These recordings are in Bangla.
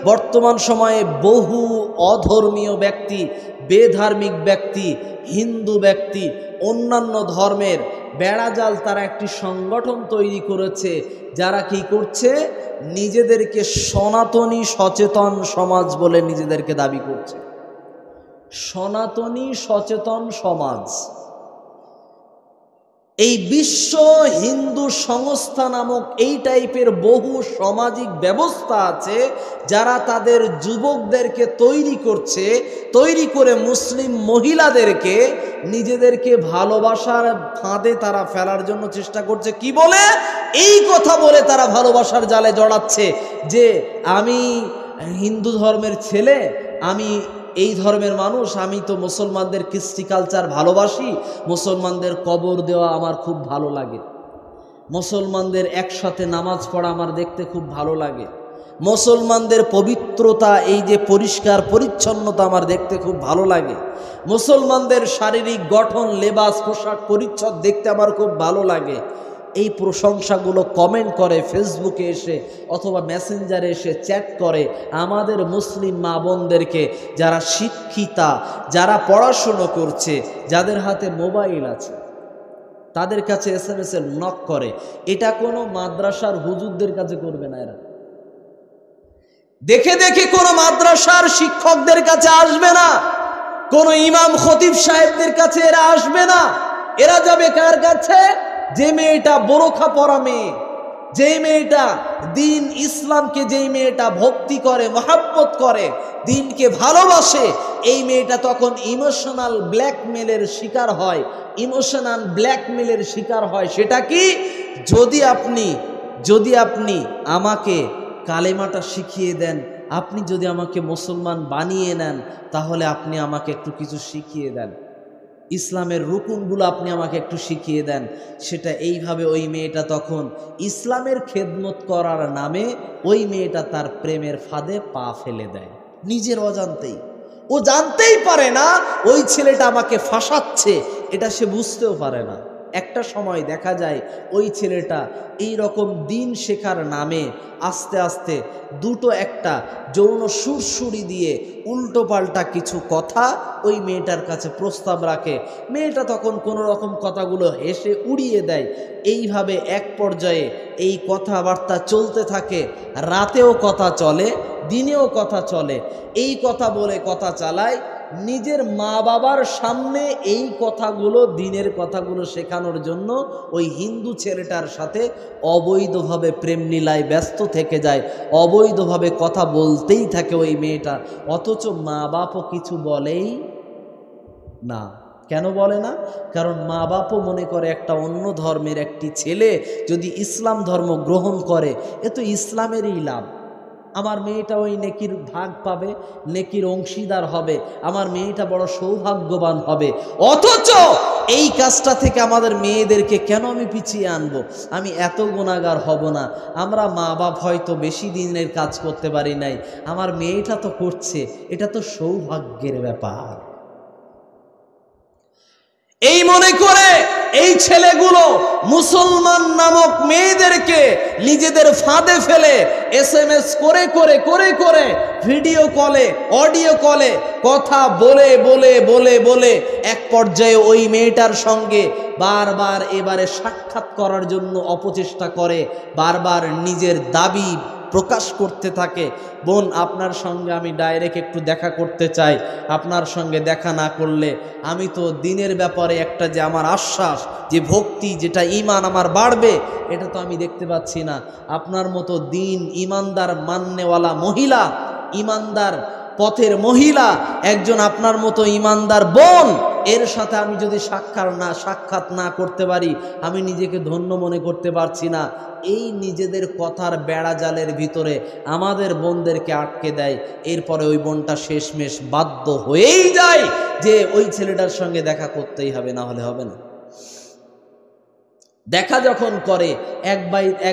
বর্তমান সময়ে বহু অধর্মীয় ব্যক্তি, বেধার্মিক ব্যক্তি, হিন্দু ব্যক্তি, অন্যান্য ধর্মের বেড়াজাল তারা একটি সংগঠন তৈরি করেছে, যারা কি করছে, নিজেদেরকে সনাতনী সচেতন সমাজ বলে নিজেদেরকে দাবি করছে। সনাতনী সচেতন সমাজ। এই বিশ্ব হিন্দু সংস্থা নামক এই টাইপের বহু সামাজিক ব্যবস্থা আছে, যারা তাদের যুবকদেরকে তৈরি করছে, তৈরি করে মুসলিম মহিলাদেরকে নিজেদেরকে ভালোবাসার ফাঁদে তারা ফেলার জন্য চেষ্টা করছে। কি বলে? এই কথা বলে তারা ভালোবাসার জালে জড়াচ্ছে যে আমি হিন্দু ধর্মের ছেলে, আমি এই ধর্মের মানুষ, আমি তো মুসলমানদের কৃষ্টি কালচার ভালোবাসি, মুসলমানদের কবর দেওয়া আমার খুব ভালো লাগে, মুসলমানদের একসাথে নামাজ পড়া আমার দেখতে খুব ভালো লাগে, মুসলমানদের পবিত্রতা, এই যে পরিষ্কার পরিচ্ছন্নতা আমার দেখতে খুব ভালো লাগে, মুসলমানদের শারীরিক গঠন, লেবাস, পোশাক পরিচ্ছদ দেখতে আমার খুব ভালো লাগে। এই প্রশংসাগুলো কমেন্ট করে ফেসবুকে এসে অথবা মেসেঞ্জারে এসে চ্যাট করে আমাদের মুসলিম মা বোনদেরকে, যারা শিক্ষিতা, যারা পড়াশুনো করছে, যাদের হাতে মোবাইল আছে, তাদের কাছে SMS এর নক করে। এটা কোনো মাদ্রাসার হুজুরদের কাছে করবে না, এরা দেখে দেখে কোনো মাদ্রাসার শিক্ষকদের কাছে আসবে না, কোনো ইমাম খতিব সাহেবদের কাছে এরা আসবে না। এরা যাবে কার কাছে? যে মেয়েটা বোরখা পরা মেয়ে, যেই মেয়েটা দিন ইসলামকে, যেই মেয়েটা ভক্তি করে, মহাব্বত করে, দিনকে ভালোবাসে, এই মেয়েটা তখন ইমোশনাল ব্ল্যাকমেলের শিকার হয়। ইমোশনাল ব্ল্যাকমেলের শিকার হয় সেটা কি? যদি আপনি আমাকে কালেমাটা শিখিয়ে দেন, আপনি যদি আমাকে মুসলমান বানিয়ে নেন, তাহলে আপনি আমাকে একটু কিছু শিখিয়ে দেন, ইসলামের রুকুনগুলো আপনি আমাকে একটু শিখিয়ে দেন। সেটা এইভাবে ওই মেয়েটা তখন ইসলামের খেদমত করার নামে ওই মেয়েটা তার প্রেমের ফাঁদে পা ফেলে দেয় নিজের অজান্তেই। ও জানতেই পারে না ওই ছেলেটা আমাকে ফাঁসাচ্ছে, এটা সে বুঝতেও পারে না। একটা সময় দেখা যায় ওই ছেলেটা এই রকম দিন শেখার নামে আস্তে আস্তে দুটো একটা যৌন সুরসুরি দিয়ে উল্টো পাল্টা কিছু কথা ওই মেয়েটার কাছে প্রস্তাব রাখে। মেয়েটা তখন কোনো রকম কথাগুলো হেসে উড়িয়ে দেয়। এইভাবে এক পর্যায়ে এই কথাবার্তা চলতে থাকে, রাতেও কথা চলে, দিনেও কথা চলে। এই কথা বলে কথা চালায়, নিজের মা বাবার সামনে এই কথাগুলো, দিনের কথাগুলো শেখানোর জন্য ওই হিন্দু ছেলেটার সাথে অবৈধভাবে প্রেম লীলায় ব্যস্ত থেকে যায়, অবৈধভাবে কথা বলতেই থাকে ওই মেয়েটা। অথচ মা বাপও কিছু বলেই না। কেন বলে না? কারণ মা বাপও মনে করে একটা অন্য ধর্মের একটি ছেলে যদি ইসলাম ধর্ম গ্রহণ করে, এ তো ইসলামেরই লাভ, আমার মেয়েটা ওই নেকির ভাগ পাবে, নেকির অংশীদার হবে, আমার মেয়েটা বড় সৌভাগ্যবান হবে। অথচ এই কাজটা থেকে আমাদের মেয়েদেরকে কেন আমি পিছিয়ে আনবো? আমি এত গুনাহগার হব না। আমরা মা বাপ হয়তো বেশি দিনের কাজ করতে পারি নাই, আমার মেয়েটা তো করছে, এটা তো সৌভাগ্যের ব্যাপার। এই মনে করে এই ছেলেগুলো মুসলমান নামক মেয়েদেরকে নিজেদের ফাঁদে ফেলে SMS করে করে করে করে ভিডিও কলে, অডিও কলে কথা বলে বলে বলে বলে এক পর্যায়ে ওই মেয়েটার সঙ্গে বারবার এবারে সাক্ষাৎ করার জন্য অপচেষ্টা করে, বারবার নিজের দাবি প্রকাশ করতে থাকে। বোন, আপনার সঙ্গে আমি ডাইরেক্ট একটু দেখা করতে চাই, আপনার সঙ্গে দেখা না করলে আমি তো দিনের ব্যাপারে একটা যে আমার আশ্বাস, যে ভক্তি, যেটা ঈমান আমার বাড়বে, এটা তো আমি দেখতে পাচ্ছি না। আপনার মতো দিন ঈমানদার মাননেওয়ালা মহিলা, ঈমানদার পথের মহিলা, একজন আপনার মতো ঈমানদার বোন, এর সাথে আমি যদি সাক্ষাৎ না করতে পারি, আমি নিজেকে ধন্য মনে করতে পারছি না। এই নিজেদের কথার বেড়া জালের ভিতরে আমাদের বোনদেরকে আটকে দেয়। এরপরে ওই বোনটা শেষমেশ বাধ্য হয়েই যায় যে ওই ছেলেটার সঙ্গে দেখা করতেই হবে, না হলে হবে না। দেখা যখন করে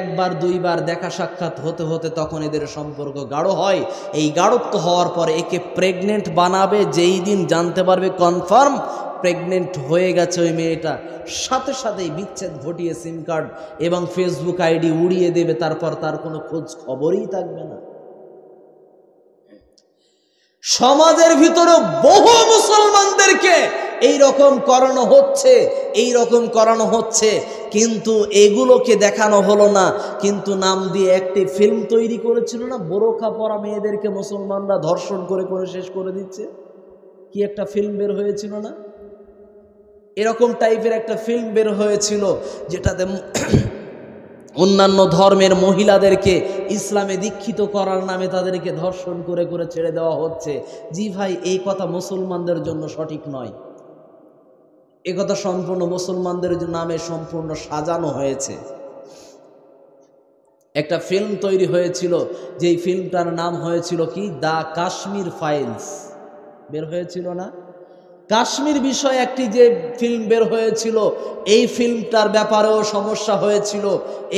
একবার দুইবার দেখা সাক্ষাৎ হতে হতে তখন এদের সম্পর্ক গাঢ় হয়। এই গাঢ়ত্ব হওয়ার পরে একে প্রেগনেন্ট বানাবে, যেই দিন জানতে পারবে কনফার্ম প্রেগনেন্ট হয়ে গেছে ওই মেয়েটা, সাথে সাথেই বিচ্ছেদ ঘটিয়ে সিম কার্ড এবং ফেসবুক ID উড়িয়ে দেবে। তারপর তার কোনো খোঁজ খবরই থাকবে না। সমাজের ভিতরে বহু মুসলমানদেরকে এই রকম করানো হচ্ছে, কিন্তু এগুলোকে দেখানো হলো না। কিন্তু নাম দিয়ে একটি ফিল্ম তৈরি করেছিল না, বোরকা পরা মেয়েদেরকে মুসলমানরা ধর্ষণ করে করে শেষ করে দিচ্ছে। কি একটা ফিল্ম বের হয়েছিল না, এরকম টাইপের একটা ফিল্ম বের হয়েছিল যেটাতে অন্যান্য ধর্মের মহিলাদেরকে ইসলামে দীক্ষিত করার নামে তাদেরকে ধর্ষণ করে করে ছেড়ে দেওয়া হচ্ছে। জি ভাই, এই কথা মুসলমানদের জন্য সঠিক নয়। এ কথা সম্পূর্ণ মুসলমানদের নামে সম্পূর্ণ সাজানো হয়েছে। একটা ফিল্ম তৈরি হয়েছিল, যেই ফিল্মটার নাম হয়েছিল কি, দ্য কাশ্মীর ফাইলস বের হয়েছিল না। কাশ্মীর বিষয়ে একটি যে ফিল্ম বের হয়েছিল, এই ফিল্মটার ব্যাপারেও সমস্যা হয়েছিল।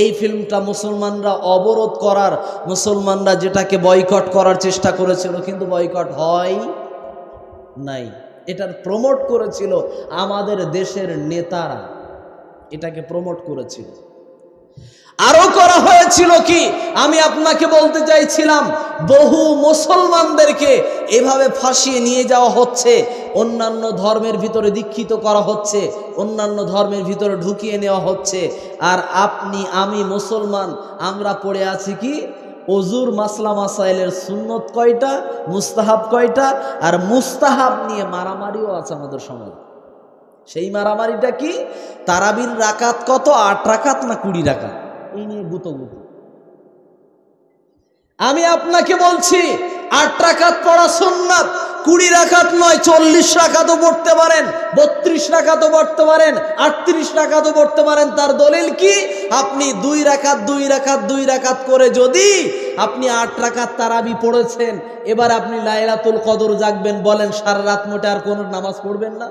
এই ফিল্মটা মুসলমানরা অবরোধ করার, মুসলমানরা যেটাকে বয়কট করার চেষ্টা করেছিল, কিন্তু বয়কট হয় নাই। এটার প্রমোট করেছিল আমাদের দেশের নেতারা, এটাকে প্রমোট করেছিল। আরো করা হয়েছিল কি, আমি আপনাকে বলতে চাইছিলাম, বহু মুসলমানদেরকে এভাবে ফাঁসিয়ে নিয়ে যাওয়া হচ্ছে, অন্যান্য ধর্মের ভিতরে দীক্ষিত করা হচ্ছে, অন্যান্য ধর্মের ভিতরে ঢুকিয়ে নেওয়া হচ্ছে। আর আপনি আমি মুসলমান, আমরা পড়ে আছি কি, ওজুর মাসলা মাসাইলের সুন্নত কয়টা, মুস্তাহাব কয়টা, আর মুস্তাহাব নিয়ে মারামারিও আছে আমাদের সমাজে। সেই মারামারিটা কি, তারাবির রাকাত কত, 8 রাকাত না 20 রাকাত, এই নিয়ে গুতোগুতি। আমি আপনাকে বলছি 8 রাকাত পড়া সুন্নাত, 20 রাকাত নয়, 40 রাকাতও পড়তে পারেন, 32 রাকাতও পড়তে পারেন, 38 রাকাতও পড়তে পারেন। তার দলিল কি, আপনি 2 রাকাত 2 রাকাত 2 রাকাত করে যদি আপনি 8 রাকাত তারাবি পড়েছেন, এবার আপনি লাইলাতুল কদর জাগবেন, বলেন সারা রাত মোটে আর কোনো নামাজ পড়বেন না?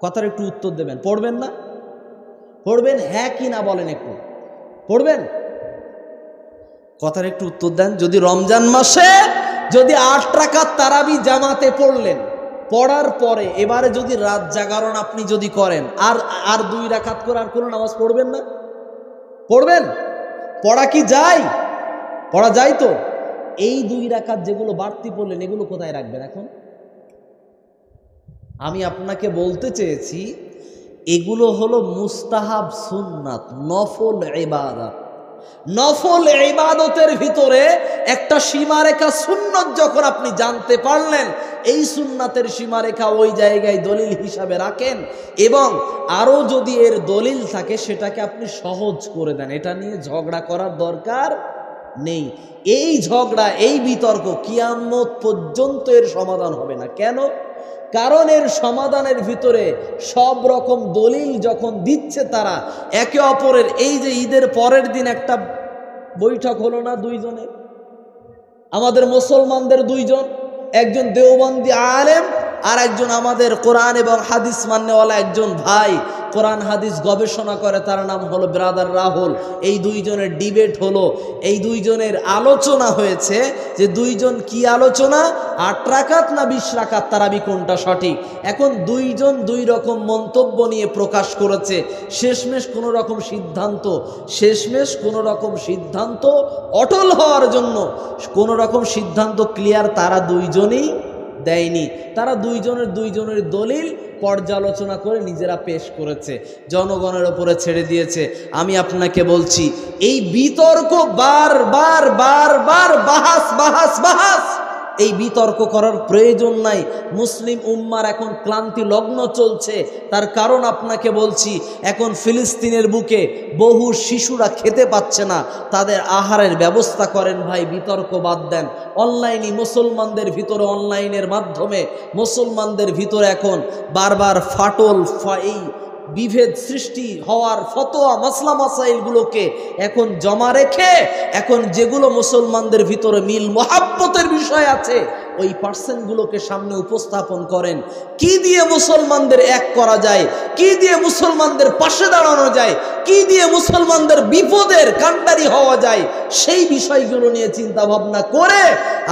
কথার একটু উত্তর দেবেন, পড়বেন না? পড়বেন হ্যাঁ কি না বলেন, একটু পড়বেন? কথার একটু উত্তর দেন। যদি রমজান মাসে যদি 8 রাকাত তারাবি জামাতে পড়লেন, পড়ার পরে এবারে যদি রাত জাগরণ আপনি যদি করেন, আর 2 রাকাত করে আর কোনো নামাজ পড়বেন না? পড়বেন? পড়া কি যায়? পড়া যায় তো? এই 2 রাকাত যেগুলো বাড়তি পড়লেন, এগুলো কোথায় রাখবেন এখন? আমি আপনাকে বলতে চেয়েছি, এগুলো হলো মুস্তাহাব সুন্নাত, নফল ইবাদত। নফল ইবাদতের ভিতরে একটা সীমারেখা সুন্নত যখন আপনি জানতে পারলেন, এই সুন্নাতের সীমারেখা ওই জায়গায় দলিল হিসাবে রাখেন, এবং আরও যদি এর দলিল থাকে সেটাকে আপনি সহজ করে দেন। এটা নিয়ে ঝগড়া করার দরকার নেই। এই ঝগড়া, এই বিতর্ক কিয়ামত পর্যন্ত এর সমাধান হবে না। কেন? কারণ এর সমাধানের ভিতরে সব রকম দলিল যখন দিচ্ছে তারা একে অপরের, এই যে ঈদের পরের দিন একটা বৈঠক হলো না দুইজনের, আমাদের মুসলমানদের দুইজন, একজন দেওবন্দি আলেম আর একজন আমাদের কোরআন এবং হাদিস মান্যওয়ালা একজন ভাই, কোরআন হাদিস গবেষণা করে, তার নাম হলো ব্রাদার রাহুল। এই দুইজনের ডিবেট হলো, এই দুইজনের আলোচনা হয়েছে যে দুইজন কি আলোচনা, 8 রাকাত না 20 রাকাত তারাবি কোনটা সঠিক। এখন দুইজন দুই রকম মন্তব্য নিয়ে প্রকাশ করেছে। শেষমেশ কোনো রকম সিদ্ধান্ত অটল হওয়ার জন্য কোনো রকম সিদ্ধান্ত ক্লিয়ার তারা দুইজনই দেয়নি। তারা দুইজনের দলিল পর্যালোচনা করে নিজেরা পেশ করেছে, জনগণের ওপরে ছেড়ে দিয়েছে। আমি আপনাকে বলছি, এই বিতর্ক বারবার বাহাস, এই বিতর্ক করার প্রয়োজন নাই। মুসলিম উম্মার এখন ক্লান্তি লগ্ন চলছে। তার কারণ আপনাকে বলছি, এখন ফিলিস্তিনের বুকে বহু শিশুরা খেতে পাচ্ছে না, তাদের আহারের ব্যবস্থা করেন ভাই, বিতর্ক বাদ দেন। অনলাইনে মুসলমানদের ভিতরে, অনলাইনের মাধ্যমে মুসলমানদের ভিতরে এখন বারবার এই বিভেদ সৃষ্টি হওয়ার ফতোয়া মাসলা মাসাইলগুলোকে এখন জমা রেখে, এখন যেগুলো মুসলমানদের ভিতরে মিল মহাব্বতের বিষয় আছে, ওই পার্সেন্টগুলোকে সামনে উপস্থাপন করেন। কি দিয়ে মুসলমানদের এক করা যায়, কি দিয়ে মুসলমানদের পাশে দাঁড়ানো যায়, কি দিয়ে মুসলমানদের বিপদের কাণ্ডারি হওয়া যায়, সেই বিষয়গুলো নিয়ে চিন্তা ভাবনা করে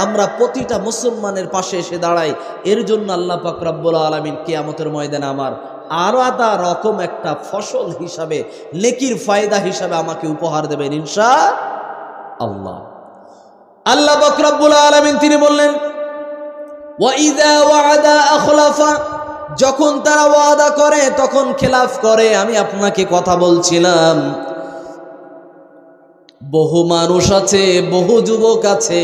আমরা প্রতিটা মুসলমানের পাশে এসে দাঁড়াই। এর জন্য আল্লাহ পাক রব্বুল আলামিন কিয়ামতের ময়দানে আমার আলাদা রকম একটা ফসল হিসাবে, নেকির ফায়দা হিসাবে আমাকে উপহার দেবেন ইনশাআল্লাহ। আল্লাহ পাক রব্বুল আলামিন তিনি বললেন, ওয়াইদা ওয়াদা আখলাফা, যখন তারা ওয়াদা করে তখন খেলাফ করে। আমি আপনাকে কথা বলছিলাম, বহু মানুষ আছে, বহু যুবক আছে,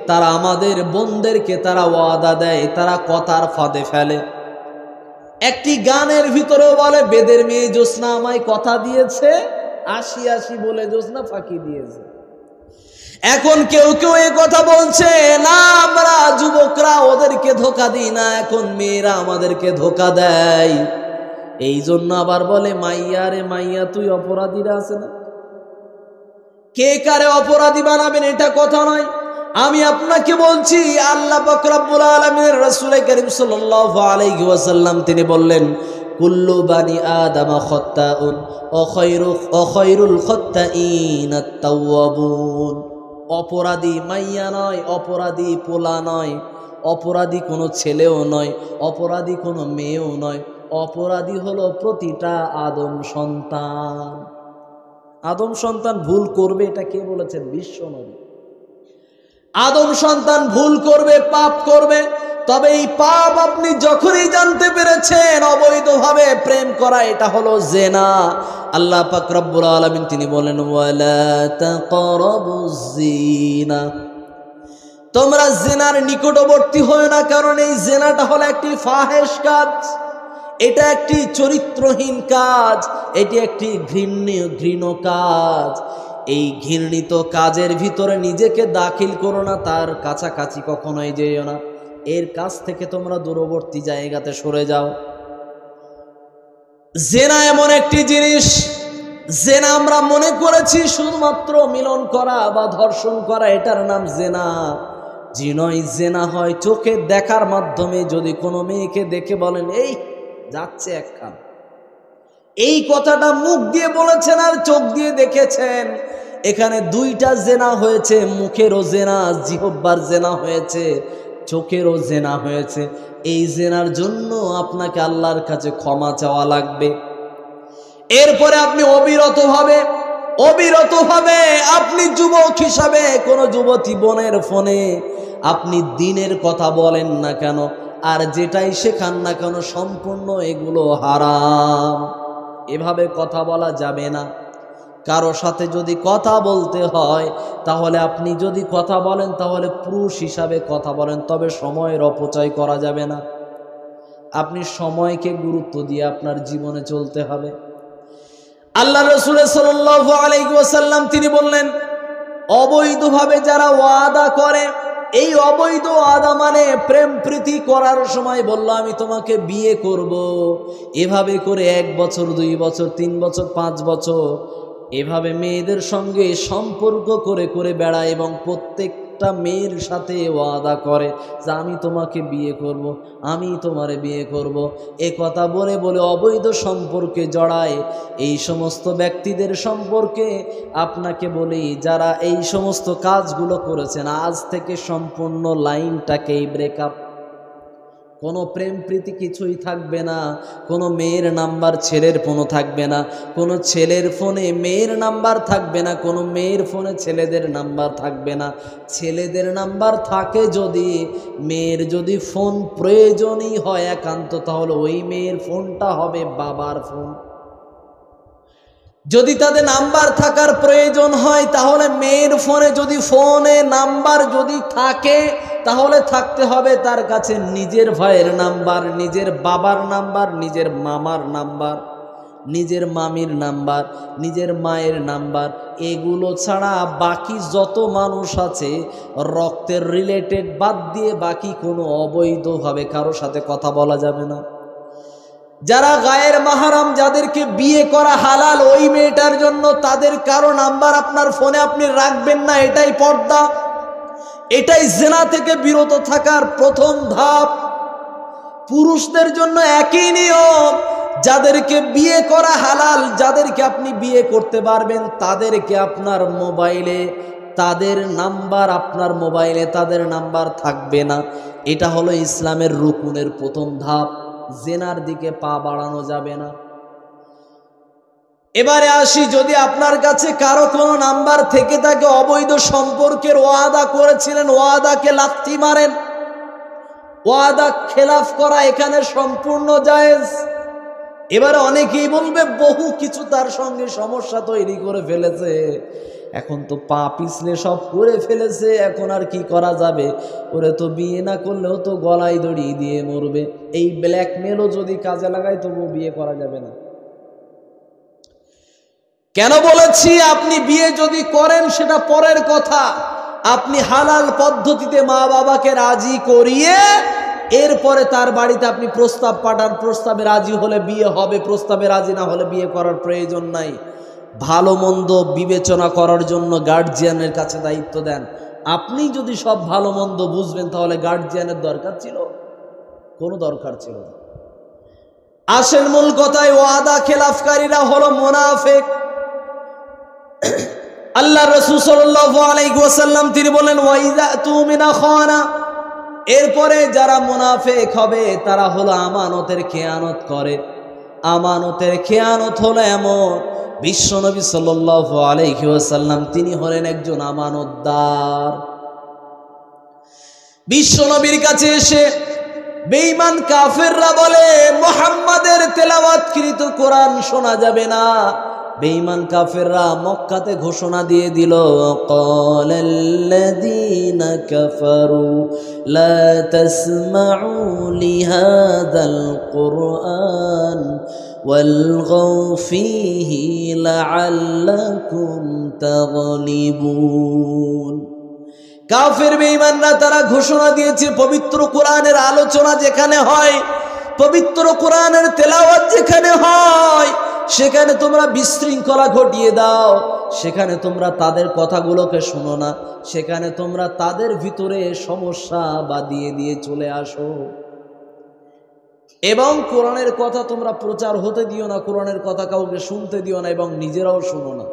তারা আমাদের বোনদেরকে তারা ওয়াদা দেয়, তারা কথার ফাঁদে ফেলে। একটি গানের ভিতরেও বলে, বেদের মেয়ে জ্যোৎস্না আমায় কথা দিয়েছে, আসি আসি বলে জ্যোৎস্না ফাঁকি দিয়েছে। এখন কেউ কেউ এ কথা বলছে, না আমরা যুবকরা ওদেরকে ধোকা দিই না, এখন মেয়েরা আমাদেরকে ধোকা দেয়। এই জন্য আবার বলে, মাইয়া রে মাইয়া তুই অপরাধীরা আছে না, কে কারে অপরাধী বানাবেন এটা কথা নয়। আমি আপনাকে বলছি, আল্লাহ পাক রব্বুল আলামিনের রাসূল কারীম সাল্লাল্লাহু আলাইহি ওয়াসাল্লাম তিনি বললেন, কুল্লু বানি আদম খাত্তাউন ওয়া খায়রুল খাত্তাইন আত-তাওয়াবুন। অপরাধী মাইয়া নয়, অপরাধী পোলা নয়, অপরাধী কোনো ছেলেও নয়, অপরাধী কোনো মেয়েও নয়, অপরাধী হলো প্রতিটা আদম সন্তান। আদম সন্তান ভুল করবে, এটা কে বলেছেন? বিশ্বনবী। আদম সন্তান ভুল করবে, পাপ করবে, তবে এই পাপ আপনি যখনই জানতে পেরেছেন অবৈধভাবে প্রেম করা, এটা হলো জিনা। আল্লাহ পাক রব্বুল আলামিন তিনি বলেন, ওয়ালা তাকরাবুজ জিনা, তোমরা জিনার নিকটবর্তী হয় না, কারণ এই জিনাটা হলো একটি ফাহেশ কাজ, এটা একটি চরিত্রহীন কাজ, এটি একটি ঘৃণ্য কাজ। এই ঘৃণিত কাজের ভিতরে নিজেকে দাখিল করো না, তার কাছাকাছি কখনোই যেও না, এর কাছ থেকে তোমরা দূরবর্তী জায়গাতে সরে যাও। জেনা এমন একটি জিনিস, জেনা আমরা মনে করেছি শুধুমাত্র মিলন করা বা ধর্ষণ করা, এটার নাম জেনা। জি নয়, জেনা হয় চোখের দেখার মাধ্যমে। যদি কোনো মেয়েকে দেখে বলেন এই যাচ্ছে একখান, এই কথাটা মুখ দিয়ে বলেছেন আর চোখ দিয়ে দেখেছেন, এখানে দুইটা জেনা হয়েছে, মুখেরও জেনা, জিহ্বার জেনা হয়েছে, চোখেরও জেনা হয়েছে। এই জেনার জন্য আপনাকে আল্লাহর কাছে ক্ষমা চাওয়া লাগবে। এরপরে আপনি অবিরতভাবে আপনি যুবক হিসাবে কোনো যুবতী বোনের ফোনে আপনি দিনের কথা বলেন না কেন, আর যেটাই শেখান না কেন, সম্পূর্ণ এগুলো হারাম। এভাবে কথা বলা যাবে না। কারো সাথে যদি কথা বলতে হয়, তাহলে আপনি যদি কথা বলেন তাহলে পুরুষ হিসাবে কথা বলেন, তবে সময়ের অপচয় করা যাবে না। আপনি সময়কে গুরুত্ব দিয়ে আপনার জীবনে চলতে হবে। আল্লাহ রাসূল সাল্লাল্লাহু আলাইহি ওয়াসাল্লাম তিনি বললেন, অবৈধভাবে যারা ওয়াদা করে, এই অবৈধ ওয়াদা মানে প্রেম প্রীতি করার সময় বলল আমি তোমাকে বিয়ে করব, এভাবে করে 1 বছর 2 বছর 3 বছর 5 বছর এভাবে মেয়েদের সঙ্গে সম্পর্ক করে করে বেড়ায়, এবং প্রত্যেকটা মেয়ের সাথে ওয়াদা করে যে আমি তোমাকে বিয়ে করব, আমি তোমারে বিয়ে করব, এ কথা বলে বলে অবৈধ সম্পর্কে জড়ায়। এই সমস্ত ব্যক্তিদের সম্পর্কে আপনাকে বলি, যারা এই সমস্ত কাজগুলো করেছেন, আজ থেকে সম্পূর্ণ লাইনটাকেই ব্রেকআপ। কোনো প্রেম প্রীতি কিছুই থাকবে না, কোনো মেয়ের নাম্বার ছেলের ফোনও থাকবে না, কোনো ছেলের ফোনে মেয়ের নাম্বার থাকবে না, কোনো মেয়ের ফোনে ছেলেদের নাম্বার থাকবে না। ছেলেদের নাম্বার থাকে যদি, মেয়ের যদি ফোন প্রয়োজনই হয় একান্ত, তাহলে ওই মেয়ের ফোনটা হবে বাবার ফোন। যদি তাদের নাম্বার থাকার প্রয়োজন হয়, তাহলে মেয়ের ফোনে যদি ফোনে নাম্বার যদি থাকে, তাহলে থাকতে হবে তার কাছে নিজের ভাইয়ের নাম্বার, নিজের বাবার নাম্বার, নিজের মামার নাম্বার, নিজের মামির নাম্বার, নিজের মায়ের নাম্বার। এগুলো ছাড়া বাকি যত মানুষ আছে রক্তের রিলেটেড বাদ দিয়ে বাকি কোনো অবৈধভাবে কারো সাথে কথা বলা যাবে না। যারা গায়ের মাহারাম, যাদেরকে বিয়ে করা হালাল, ওই মেয়েটার জন্য তাদের কারো নাম্বার আপনার ফোনে আপনি রাখবেন না। এটাই পর্দা, এটাই জিনা থেকে বিরত থাকার প্রথম ধাপ। পুরুষদের জন্য একই নিয়ম, যাদেরকে বিয়ে করা হালাল, যাদেরকে আপনি বিয়ে করতে পারবেন, তাদেরকে আপনার মোবাইলে তাদের নাম্বার, আপনার মোবাইলে তাদের নাম্বার থাকবে না। এটা হলো ইসলামের রুকুনের প্রথম ধাপ। জেনার দিকে পা বাড়ানো যাবে না। এবারে আসি, যদি আপনার কাছে কারো কোনো নাম্বার থেকে থাকে, অবৈধ সম্পর্কের ওয়াদা করেছিলেন, ওয়াদাকে লাথি মারেন, ওয়াদা খেলাফ করা এখানে সম্পূর্ণ জায়েজ। এবারে অনেকেই বলবে বহু কিছু তার সঙ্গে সমস্যা তৈরি করে ফেলেছে, এখন তো পা পিছলে সব করে ফেলেছে, এখন আর কি করা যাবে, ওরে তো বিয়ে না করলেও তো গলায় দড়ি দিয়ে মরবে, এই ব্ল্যাকমেলও যদি কাজে লাগায় তবুও বিয়ে করা যাবে না। কেন বলেছি আপনি বিয়ে যদি করেন সেটা পরের কথা, আপনি হালাল পদ্ধতিতে মা বাবাকে রাজি করিয়ে এরপরে তার বাড়িতে আপনি প্রস্তাব পাঠান, প্রস্তাবে রাজি হলে বিয়ে হবে, প্রস্তাবে রাজি না হলে বিয়ে করার প্রয়োজন নাই। ভালো মন্দ বিবেচনা করার জন্য গার্জিয়ানের কাছে দায়িত্ব দেন। আপনি যদি সব ভালো মন্দ বুঝবেন তাহলে গার্জিয়ানের দরকার ছিল? কোনো দরকার ছিল না। আসল মূল কথায় ওয়াদা খেলাফকারীরা হলো মুনাফিক। আল্লাহ রাসূল সাল্লাল্লাহু আলাইহি ওয়াসাল্লাম তিনি বলেন ওয়াইদা তুমিনা খানা, এরপরে যারা মুনাফিক হবে তারা হলো আমানতের খেয়ানত করে। আমানতের খেয়ানত হলো এমন, বিশ্বনবী সাল্লাল্লাহু আলাইহি ওয়াসাল্লাম তিনি হলেন একজন আমানতদার। বিশ্বনবীর কাছে এসে বেঈমান কাফেররা বলে মুহাম্মাদের তেলাওয়াতকৃত কোরআন শোনা যাবে না। বেঈমান কাফেররা মক্কাতে ঘোষণা দিয়ে দিল, ক্বালাল্লাযীনা কাফারু লা তাসমাউ লিহাযাল কুরআন ওয়ালগাউ ফীহি লাআল্লাকুম তাগলিবুন। কাফের বেঈমানরা তারা ঘোষণা দিয়েছে পবিত্র কোরআনের আলোচনা যেখানে হয়, পবিত্র কোরআনের তেলাওয়াত যেখানে হয়, সেখানে তোমরা বিশৃঙ্খলা ঘটিয়ে দাও, সেখানে তোমরা তাদের কথাগুলোকে শোনো না, সেখানে তোমরা তাদের ভিতরে সমস্যা বাঁধিয়ে দিয়ে চলে আসো এবং কোরআনের কথা তোমরা প্রচার হতে দিও না, কোরআনের কথা কাউকে শুনতে দিও না এবং নিজেরাও শোনো না।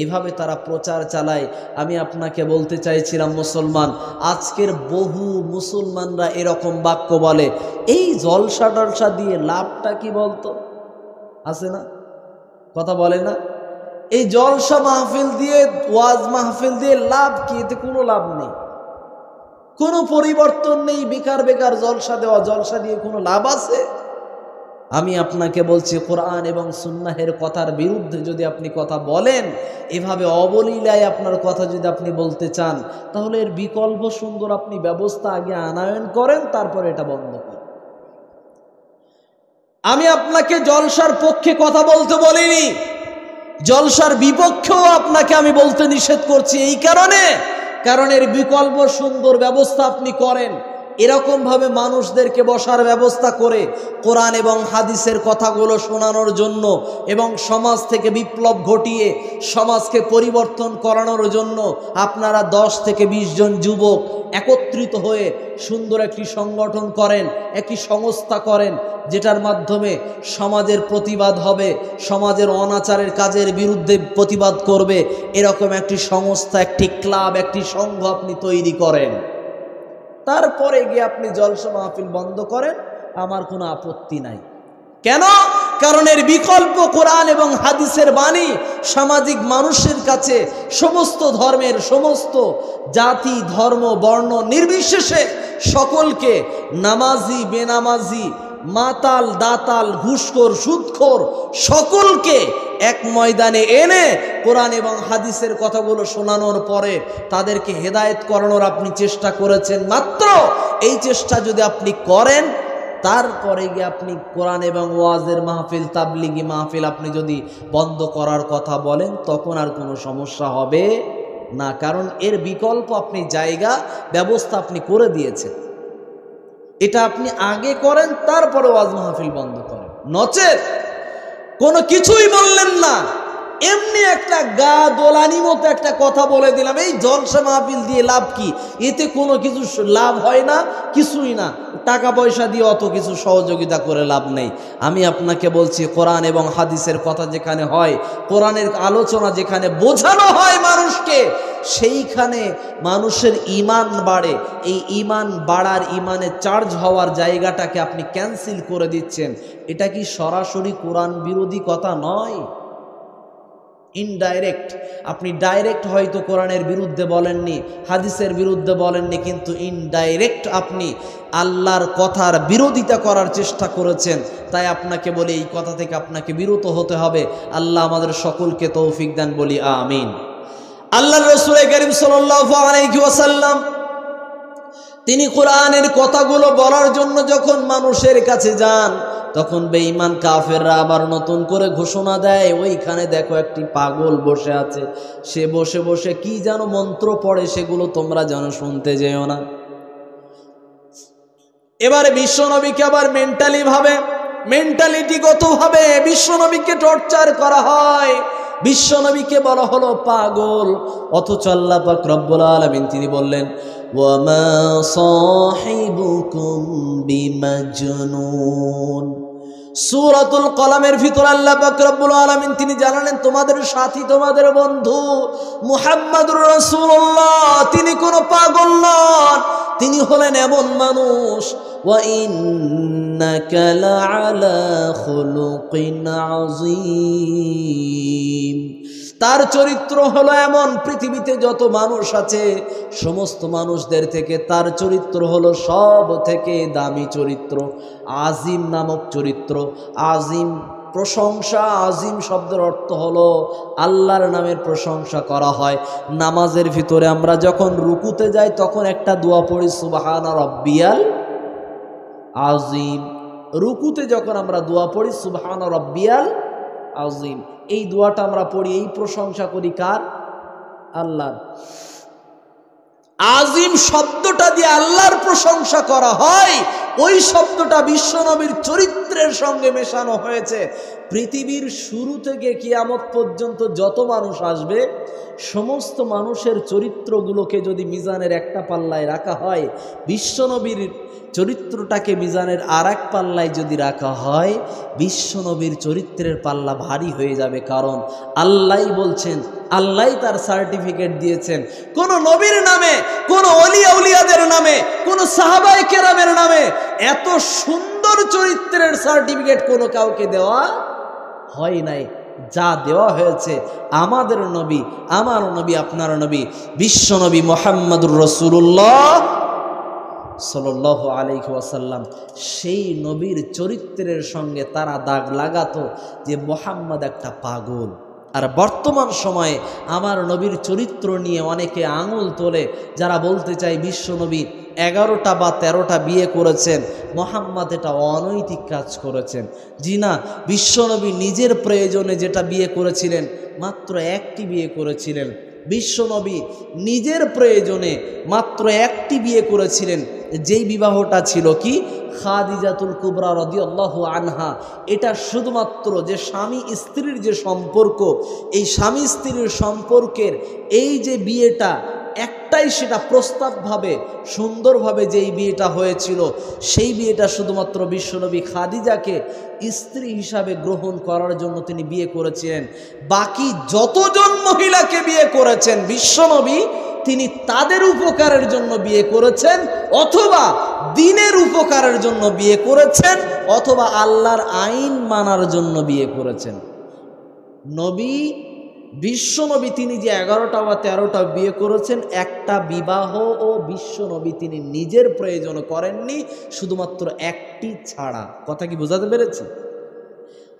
এভাবে তারা প্রচার চালায়। আমি আপনাকে বলতে চাইছিলাম মুসলমান, আজকের বহু মুসলমানরা এরকম বাক্য বলে, এই জলসা টলসা দিয়ে লাভটা কি বলতো? আছে না কথা বলে না, এই জলসা মাহফিল দিয়ে ওয়াজ মাহফিল দিয়ে লাভ কি? এতে কোনো লাভ নেই, কোনো পরিবর্তন নেই, বেকার বেকার জলসা দেওয়া, জলসা দিয়ে কোনো লাভ আছে? আমি আপনাকে বলছি কোরআন এবং সুন্নাহের কথার বিরুদ্ধে যদি আপনি কথা বলেন, এভাবে অবলীলায় আপনার কথা যদি আপনি বলতে চান, তাহলে এর বিকল্প সুন্দর আপনি ব্যবস্থা আগে আনয়ন করেন, তারপর এটা বন্ধ করেন। আমি আপনাকে জলসার পক্ষে কথা বলতে বলিনি, জলসার বিপক্ষেও আপনাকে আমি বলতে নিষেধ করছি এই কারণে, কারণ এর বিকল্প সুন্দর ব্যবস্থা আপনি করেন। এরকম ভাবে মানুষদেরকে বসার ব্যবস্থা করে কোরআন এবং হাদিসের কথাগুলো শোনানোর জন্য এবং সমাজ থেকে বিপ্লব ঘটিয়ে সমাজকে পরিবর্তন করানোর জন্য আপনারা 10 থেকে 20 জন যুবক একত্রিত হয়ে সুন্দর একটি সংগঠন করেন, একটি সংস্থা করেন, যেটার মাধ্যমে সমাজের প্রতিবাদ হবে, সমাজের অনাচারের কাজের বিরুদ্ধে প্রতিবাদ করবে, এরকম একটি সংস্থা, একটি ক্লাব, একটি সংঘ আপনি তৈরি করেন। তারপরে গিয়ে আপনি জলসা মাহফিল বন্ধ করেন, আমার কোনো আপত্তি নাই। কেন? কারণ এর বিকল্প কোরআন এবং হাদিসের বাণী সামাজিক মানুষের কাছে সমস্ত ধর্মের, সমস্ত জাতি ধর্ম বর্ণ নির্বিশেষে সকলকে, নামাজি বেনামাজি, মাতাল দাতাল ঘুষখোর সুদখোর সকলকে এক ময়দানে এনে কোরআন এবং হাদিসের কথাগুলো শোনানোর পরে তাদেরকে হেদায়েত করানোর আপনি চেষ্টা করেছেন মাত্র। এই চেষ্টা যদি আপনি করেন, তারপরে গিয়ে আপনি কোরআন এবং ওয়াজের মাহফিল, তাবলিগি মাহফিল আপনি যদি বন্ধ করার কথা বলেন, তখন আর কোনো সমস্যা হবে না, কারণ এর বিকল্প আপনি জায়গা ব্যবস্থা আপনি করে দিয়েছেন। এটা আপনি আগে করেন, তারপরে ওয়াজ মাহফিল বন্ধ করেন, নচেত কোনো কিছুই বললেন না, এমনি একটা গা দোলানি মতো একটা কথা বলে দিলাম, এই জলসা মাহফিল দিয়ে লাভ কি? এতে কোনো কিছু লাভ হয় না, কিছুই না, টাকা পয়সা দিয়ে অত কিছু সহযোগিতা করে লাভ নেই। আমি আপনাকে বলছি কোরআন এবং হাদিসের কথা যেখানে হয়, কোরআনের আলোচনা যেখানে বোঝানো হয় মানুষকে, সেইখানে মানুষের ঈমান বাড়ে। এই ঈমান বাড়ার, ঈমানে চার্জ হওয়ার জায়গাটাকে আপনি ক্যান্সেল করে দিচ্ছেন। এটা কি সরাসরি কোরআন বিরোধী কথা নয়? ইনডাইরেক্ট। আপনি ডাইরেক্ট হয়তো কোরআনের বিরুদ্ধে বলেননি, হাদিসের বিরুদ্ধে বলেননি, কিন্তু ইনডাইরেক্ট আপনি আল্লাহর কথার বিরোধিতা করার চেষ্টা করেছেন। তাই আপনাকে বলি, এই কথা থেকে আপনাকে বিরত হতে হবে। আল্লাহ আমাদের সকলকে তৌফিক দেন, বলি আমিন। আল্লাহর রাসূল কারীম সাল্লাল্লাহু আলাইহি ওয়াসাল্লাম তিনি কোরআনের কথাগুলো বলার জন্য যখন মানুষের কাছে যান, তখন বেঈমান কাফেররা আবার নতুন করে ঘোষণা দেয়, ওইখানে দেখো একটি পাগল বসে আছে, সে বসে বসে কি যেন মন্ত্র পড়ে, সেগুলো তোমরা যেন শুনতে যেও না। এবারে বিশ্বনবীকে আবার মেন্টালিটিগতভাবে বিশ্বনবীকে টর্চার করা হয়, বিশ্বনবীকে বলা হলো পাগল। অথচ আল্লাহ পাক রব্বুল আলামিন তিনি বললেন, ওয়ামা সাহিবুকুম বিমাজনুন। সূরাতুল কলামের ভিতর আল্লাহ পাক রব্বুল আলামিন তিনি জানালেন, তোমাদের সাথী, তোমাদের বন্ধু মুহাম্মাদুর রাসূলুল্লাহ তিনি কোনো পাগল নন, তিনি হলেন এমন মানুষ, ওয়া ইন্নাকা লাআলা খুলুকিন আযীম। তার চরিত্র হলো এমন, পৃথিবীতে যত মানুষ আছে সমস্ত মানুষদের থেকে তার চরিত্র হলো সব থেকে দামি চরিত্র, আজিম নামক চরিত্র। আজিম প্রশংসা, আজিম শব্দের অর্থ হলো আল্লাহর নামের প্রশংসা করা হয়। নামাজের ভিতরে আমরা যখন রুকুতে যাই তখন একটা দোয়া পড়ি, সুবহানা রাব্বিয়াল আজিম। রুকুতে যখন আমরা দোয়া পড়ি সুবহানা রাব্বিয়াল আজিম, এই দোয়াটা আমরা পড়ি, এই প্রশংসা করি কার? আল্লাহর। আজিম শব্দটা দিয়ে আল্লাহর প্রশংসা করা হয়, ওই শব্দটা বিশ্বনবীর চরিত্রের সঙ্গে মেশানো হয়েছে। পৃথিবীর শুরু থেকে কিয়ামত পর্যন্ত যত মানুষ আসবে সমস্ত মানুষের চরিত্রগুলোকে যদি মিজানের একটা পাল্লায় রাখা হয়, বিশ্বনবীর চরিত্রটাকে মিজানের আর এক পাল্লায় যদি রাখা হয়, বিশ্বনবীর চরিত্রের পাল্লা ভারী হয়ে যাবে। কারণ আল্লাহই বলছেন, আল্লাহই তার সার্টিফিকেট দিয়েছেন, কোন নবীর নামে, কোন ওলিয়া উলিয়াদের নামে, কোন সাহাবায়ে কেরামের নামে এত সুন্দর চরিত্রের সার্টিফিকেট কোনো কাউকে দেওয়া হয় নাই। যা দেওয়া হয়েছে আমাদের নবী, আমার নবী, আপনার নবী, বিশ্বনবী মুহাম্মদুর রাসূলুল্লাহ সাল্লাল্লাহু আলাইহি ওয়াসাল্লাম, সেই নবীর চরিত্রের সঙ্গে তারা দাগ লাগাতো যে মুহাম্মদ একটা পাগল। আর বর্তমান সময়ে আমার নবীর চরিত্র নিয়ে অনেকে আঙুল তোলে, যারা বলতে চায় বিশ্বনবী 11টা বা 13টা বিয়ে করেছেন, মুহাম্মদ এটা অনৈতিক কাজ করেছেন। জি না, বিশ্বনবী নিজের প্রয়োজনে যেটা বিয়ে করেছিলেন মাত্র একটি বিয়ে করেছিলেন। বিশ্বনবী নিজের প্রয়োজনে মাত্র একটি বিয়ে করেছিলেন, যেই বিবাহটা ছিল কি? খাদিজাতুল কুবরা রাদিয়াল্লাহু আনহা। এটা শুধুমাত্র যে স্বামী স্ত্রীর যে সম্পর্ক, এই স্বামী স্ত্রীর সম্পর্কের এই যে বিয়েটা একটাই, সেটা প্রস্তাবভাবে সুন্দরভাবে যেই বিয়েটা হয়েছিল, সেই বিয়েটা শুধুমাত্র বিশ্বনবী খাদিজাকে স্ত্রী হিসাবে গ্রহণ করার জন্য তিনি বিয়ে করেছিলেন। বাকি যতজন মহিলাকে বিয়ে করেছেন বিশ্বনবী, তিনি তাদের উপকারের জন্য বিয়ে করেছেন, অথবা দ্বীনের উপকারের জন্য বিয়ে করেছেন, অথবা আল্লাহর আইন মানার জন্য বিয়ে করেছেন। নবী বিশ্বনবী তিনি যে 11টা বা 13টা বিয়ে করেছেন, একটা বিবাহ ও বিশ্বনবী তিনি নিজের প্রয়োজন করেননি, শুধুমাত্র একটি ছাড়া। কথা কি বোঝাতে পেরেছি?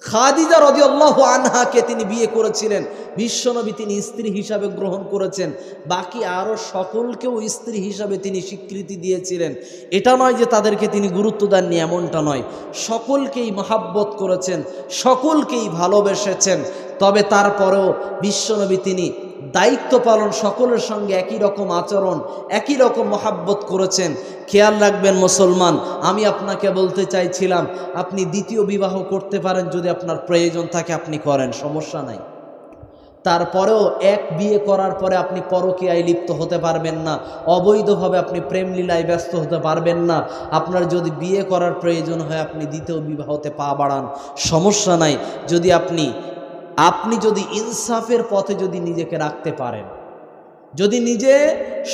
খাদিজা রাদিয়াল্লাহু আনহাকে তিনি বিয়ে করেছিলেন, বিশ্বনবী তিনি স্ত্রী হিসাবে গ্রহণ করেছেন। বাকি আরও সকলকেও স্ত্রী হিসাবে তিনি স্বীকৃতি দিয়েছিলেন। এটা নয় যে তাদেরকে তিনি গুরুত্ব দেননি, এমনটা নয়। সকলকেই মহাব্বত করেছেন, সকলকেই ভালোবেসেছেন। তবে তারপরেও বিশ্বনবী তিনি দায়িত্ব পালন, সকলের সঙ্গে একই রকম আচরণ, একই রকম মহাব্বত করেছেন। খেয়াল রাখবেন মুসলমান, আমি আপনাকে বলতে চাইছিলাম, আপনি দ্বিতীয় বিবাহ করতে পারেন, যদি আপনার প্রয়োজন থাকে আপনি করেন, সমস্যা নাই। তারপরেও এক বিয়ে করার পরে আপনি পরকীয়ায় লিপ্ত হতে পারবেন না, অবৈধভাবে আপনি প্রেম লীলায় ব্যস্ত হতে পারবেন না। আপনার যদি বিয়ে করার প্রয়োজন হয় আপনি দ্বিতীয় বিবাহতে পা বাড়ান, সমস্যা নাই। যদি আপনি যদি ইনসাফের পথে যদি নিজেকে রাখতে পারেন, যদি নিজে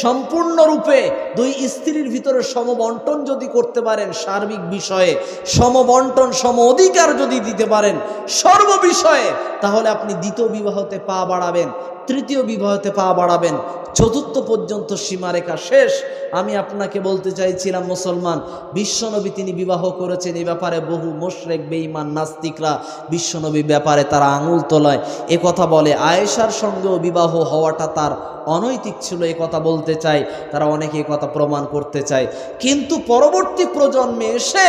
সম্পূর্ণরূপে দুই স্ত্রীর ভিতরে সমবন্টন যদি করতে পারেন, সার্বিক বিষয়ে সমবন্টন সম অধিকার যদি দিতে পারেন সর্ববিষয়ে, তাহলে আপনি দ্বিতীয় বিবাহতে পা বাড়াবেন, তৃতীয় বিবাহতে পা বাড়াবেন, চতুর্থ পর্যন্ত সীমারেখা শেষ। আমি আপনাকে বলতে চাইছিলাম, মুসলমান, বিশ্বনবী তিনি বিবাহ করেছেন, এই ব্যাপারে বহু মুশরিক বেঈমান নাস্তিকরা বিশ্বনবী ব্যাপারে তারা আঙুল তোলায়, এ কথা বলে। আয়েশার সঙ্গেও বিবাহ হওয়াটা তার অনৈতিক ছিল, এ কথা বলতে চায় তারা, অনেকে কথা প্রমাণ করতে চায়। কিন্তু পরবর্তী প্রজন্মে এসে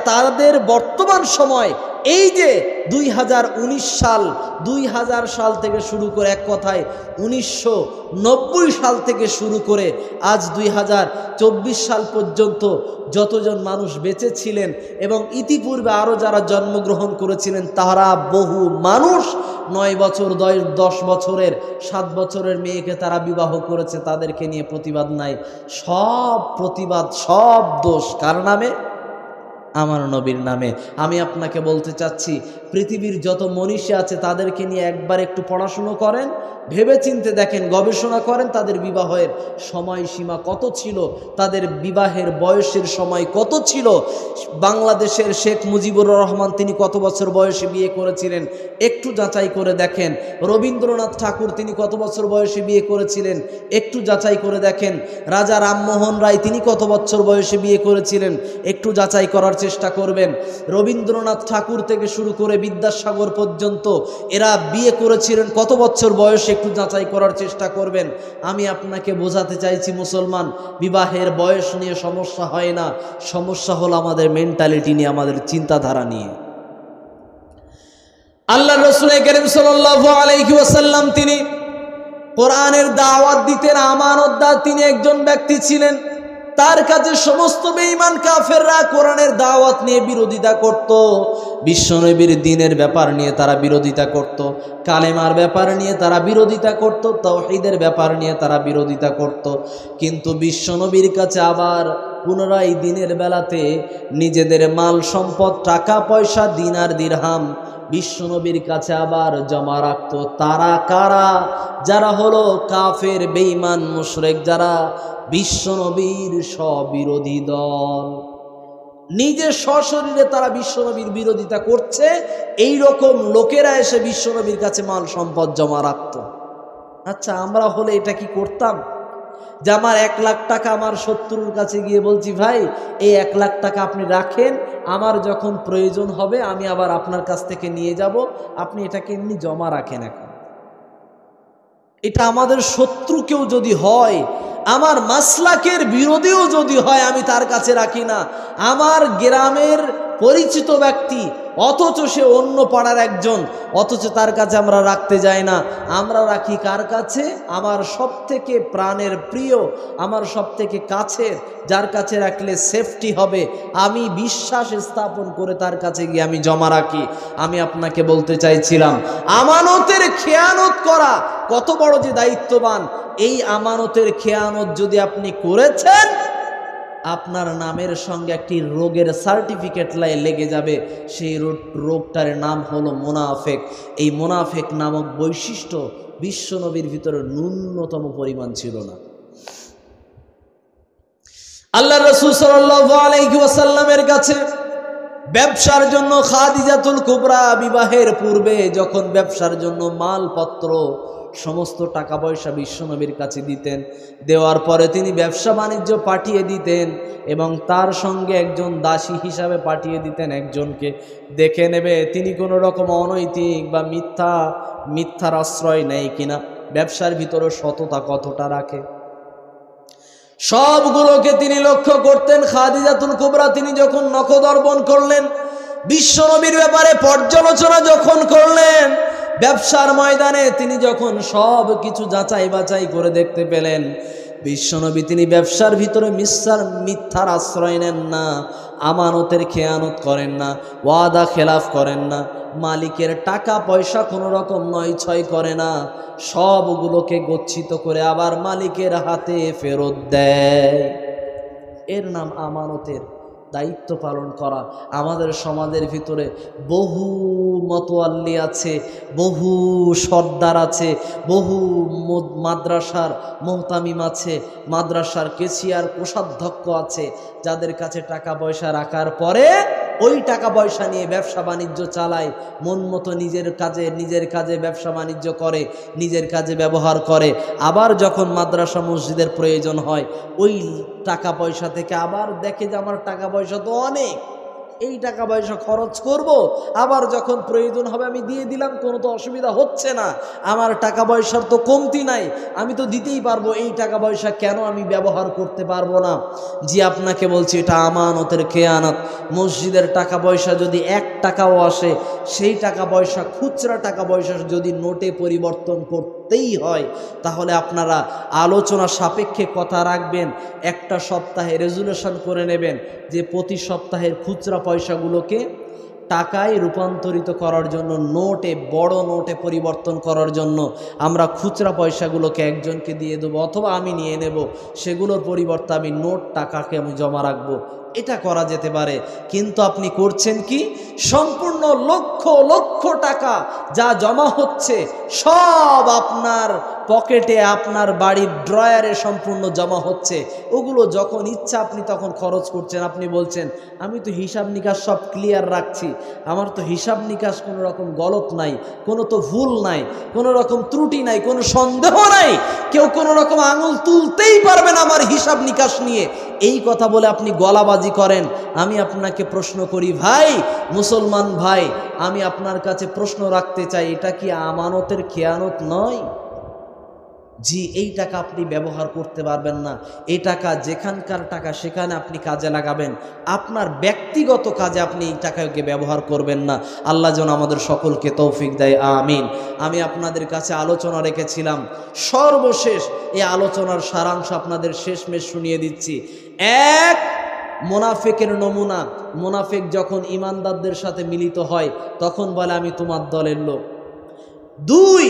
তাদের বর্তমান সময় এই যে 2019 সাল, 2000 সাল থেকে শুরু করে, এক কথায় 1990 সাল থেকে শুরু করে আজ 2024 সাল পর্যন্ত যতজন মানুষ বেঁচে ছিলেন এবং ইতিপূর্বে আরও যারা জন্মগ্রহণ করেছিলেন, তারা বহু মানুষ 9 বছর 10 বছরের 7 বছরের মেয়েকে তারা বিবাহ করেছে, তাদেরকে নিয়ে প্রতিবাদ নাই। সব প্রতিবাদ, সব দোষ কার নামে? আমার নবীর নামে। আমি আপনাকে বলতে চাচ্ছি, পৃথিবীর যত মনীষী আছে তাদেরকে নিয়ে একবার একটু পড়াশুনো করেন, ভেবে চিনতে দেখেন, গবেষণা করেন তাদের বিবাহের সময়সীমা কত ছিল, তাদের বিবাহের বয়সের সময় কত ছিল। বাংলাদেশের শেখ মুজিবুর রহমান তিনি কত বছর বয়সে বিয়ে করেছিলেন একটু যাচাই করে দেখেন। রবীন্দ্রনাথ ঠাকুর তিনি কত বছর বয়সে বিয়ে করেছিলেন একটু যাচাই করে দেখেন। রাজা রামমোহন রায় তিনি কত বছর বয়সে বিয়ে করেছিলেন একটু যাচাই করার চেষ্টা করবেন। রবীন্দ্রনাথ ঠাকুর থেকে শুরু করে বিদ্যাসাগর পর্যন্ত এরা বিয়ে করেছিলেন কত বছর বয়সে একটু যাচাই করার চেষ্টা করবেন। আমি আপনাকে বোঝাতে চাইছি, মুসলমান, বিবাহের বয়স নিয়ে সমস্যা হয় না, সমস্যা হলো আমাদের মেন্টালিটি নিয়ে, আমাদের চিন্তাধারা নিয়ে। আল্লাহ রাসূল কারীম সাল্লাল্লাহু আলাইহি ওয়াসাল্লাম তিনি কোরআনের দাওয়াত দিতেন, আমানতদার তিনি একজন ব্যক্তি ছিলেন। তার কাছে সমস্ত বেঈমান কাফেররা কোরআনের দাওয়াত নিয়ে বিরোধিতা করত, বিশ্বনবীর দ্বীনের ব্যাপার নিয়ে তারা বিরোধিতা করত, কালেমার ব্যাপার নিয়ে তারা বিরোধিতা করত, তাওহীদের ব্যাপার নিয়ে তারা বিরোধিতা করত। কিন্তু বিশ্বনবীর কাছে আবার পুনরায় দ্বীনের বেলাতে নিজেদের মাল সম্পদ, টাকা পয়সা, দিনার দিরহাম বিশ্বনবীর কাছে আবার জমা রাখত। তারা কারা? যারা হলো কাফের, বেঈমান, মুশরিক, যারা বিশ্বনবীর স্ববিরোধী দল। নিজের সশরীরে তারা বিশ্বনবীর বিরোধিতা করছে, এই রকম লোকেরা এসে বিশ্বনবীর কাছে মাল সম্পদ জমা রাখত। আচ্ছা, আমরা হলে এটা কি করতাম? যে আমার 1 লাখ টাকা আমার শত্রুর কাছে গিয়ে বলছি, ভাই এই 1 লাখ টাকা আপনি রাখেন, আমার যখন প্রয়োজন হবে আমি আবার আপনার কাছ থেকে নিয়ে যাব, আপনি এটাকে এমনি জমা রাখেন। এখন এটা আমাদের শত্রুকেও যদি হয়, আমার মাসলাকের বিরোধীও যদি হয়, আমি তার কাছে রাখি না। আমার গ্রামের পরিচিত ব্যক্তি, অথচ সে অন্য পাড়ার একজন, অথচ তার কাছে আমরা রাখতে যাই না। আমরা রাখি কার কাছে? আমার সব থেকে প্রাণের প্রিয়, আমার সব থেকে কাছের, যার কাছে রাখলে সেফটি হবে, আমি বিশ্বাস স্থাপন করে তার কাছে গিয়ে আমি জমা রাখি। আমি আপনাকে বলতে চাইছিলাম, আমানতের খেয়ানত করা কত বড় যে দায়িত্ববান। এই আমানতের খেয়ানত যদি আপনি করেছেন, আপনার নামের সঙ্গে একটি রোগের সার্টিফিকেট লেগে যাবে। সেই রোগটার নাম হলো মুনাফিক। এই মুনাফিক নামক বৈশিষ্ট্য বিশ্বনবীর ভিতরে ন্যূনতম পরিমাণ ছিল না। আল্লাহ রাসূল সাল্লাল্লাহু আলাইহি ওয়াসাল্লামের কাছে ব্যবসার জন্য খাদিজাতুল কুবরা বিবাহের পূর্বে যখন ব্যবসার জন্য মালপত্র, সমস্ত টাকা পয়সা বিশ্বনবীর কাছে দিতেন, দেওয়ার পরে তিনি ব্যবসা বাণিজ্য পাঠিয়ে দিতেন এবং তার সঙ্গে একজন দাসী হিসাবে পাঠিয়ে দিতেন, একজনকে দেখে নেবে তিনি কোনো রকম অনৈতিক বা মিথ্যার আশ্রয় নেয় কিনা, ব্যবসার ভিতরে সততা কতটা রাখে, সবগুলোকে তিনি লক্ষ্য করতেন। খাদিজাতুল কুবরা তিনি যখন নখদর্পণ করলেন, বিশ্বনবীর ব্যাপারে পর্যালোচনা যখন করলেন, ব্যবসার ময়দানে তিনি যখন সব কিছু যাচাই বাছাই করে দেখতে পেলেন, বিশ্বনবী তিনি ব্যবসার ভিতরে মিথ্যার আশ্রয় নেন না, আমানতের খেয়ানত করেন না, ওয়াদা খেলাফ করেন না, মালিকের টাকা পয়সা কোনো রকম নয় ছয় করে না, সবগুলোকে গচ্ছিত করে আবার মালিকের হাতে ফেরত দেয়। এর নাম আমানতের দায়িত্ব পালন করা। আমাদের সমাজের ভিতরে বহু মতোয়াল্লি আছে, বহু সর্দার আছে, বহু মাদ্রাসার মোহতামিম আছে, মাদ্রাসার কেশিয়ার কোষাধ্যক্ষ আছে, যাদের কাছে টাকা পয়সা রাখার পরে ওই টাকা পয়সা নিয়ে ব্যবসা বাণিজ্য চালায়, মন মতো নিজের কাজে ব্যবসা বাণিজ্য করে, নিজের কাজে ব্যবহার করে। আবার যখন মাদ্রাসা মসজিদের প্রয়োজন হয়, ওই টাকা পয়সা থেকে আবার দেখে যে আমার টাকা পয়সা তো অনেক, এই টাকা পয়সা খরচ করব, আবার যখন প্রয়োজন হবে আমি দিয়ে দিলাম, কোনো তো অসুবিধা হচ্ছে না, আমার টাকা পয়সার তো কমতি নাই, আমি তো দিতেই পারবো, এই টাকা পয়সা কেন আমি ব্যবহার করতে পারবো না? জি, আপনাকে বলছি এটা আমানতের খেয়ানত। মসজিদের টাকা পয়সা যদি 1 টাকাও আসে, সেই টাকা পয়সা খুচরা টাকা পয়সা যদি নোটে পরিবর্তন করতেই হয়, তাহলে আপনারা আলোচনা সাপেক্ষে কথা রাখবেন, একটা সপ্তাহে রেজুলেশন করে নেবেন যে প্রতি সপ্তাহের খুচরা পয়সাগুলোকে টাকায় রূপান্তরিত করার জন্য, নোটে, বড় নোটে পরিবর্তন করার জন্য আমরা খুচরা পয়সাগুলোকে একজনকে দিয়ে দেবো, অথবা আমি নিয়ে নেব, সেগুলোর পরিবর্তে আমি নোট টাকাকে আমি জমা রাখবো। এটা করা যেতে পারে। কিন্তু আপনি করছেন কি, সম্পূর্ণ লক্ষ লক্ষ টাকা যা জমা হচ্ছে সব আপনার পকেটে, আপনার বাড়ির ড্রয়ারে সম্পূর্ণ জমা হচ্ছে। ওগুলো যখন ইচ্ছা আপনি তখন খরচ করছেন। আপনি বলছেন আমি তো হিসাব নিকাশ সব ক্লিয়ার রাখছি, আমার তো হিসাব নিকাশ কোনো রকম গলত নাই, কোনো তো ভুল নাই, কোনো রকম ত্রুটি নাই, কোনো সন্দেহ নাই, কেউ কোনো রকম আঙুল তুলতেই পারবে না আমার হিসাব নিকাশ নিয়ে। এই কথা বলে আপনি গলাবাজি করেন। আমি আপনাকে প্রশ্ন করি ভাই, মুসলমান ভাই, আমি আপনার কাছে প্রশ্ন রাখতে চাই, এটা কি আমানতের খেয়ানত নয়? জি, এই টাকা আপনি ব্যবহার করতে পারবেন না। এই টাকা যেখানকার টাকা সেখানে আপনি কাজে লাগাবেন, আপনার ব্যক্তিগত কাজে আপনি এই টাকাকে ব্যবহার করবেন না। আল্লাহ যেন আমাদের সকলকে তৌফিক দেয়, আমিন। আমি আপনাদের কাছে আলোচনা রেখেছিলাম, সর্বশেষ এই আলোচনার সারাংশ আপনাদের শেষমেশ শুনিয়ে দিচ্ছি। এক, মুনাফিকের নমুনা। মুনাফিক যখন ইমানদারদের সাথে মিলিত হয় তখন বলে আমি তোমার দলের লোক। 2,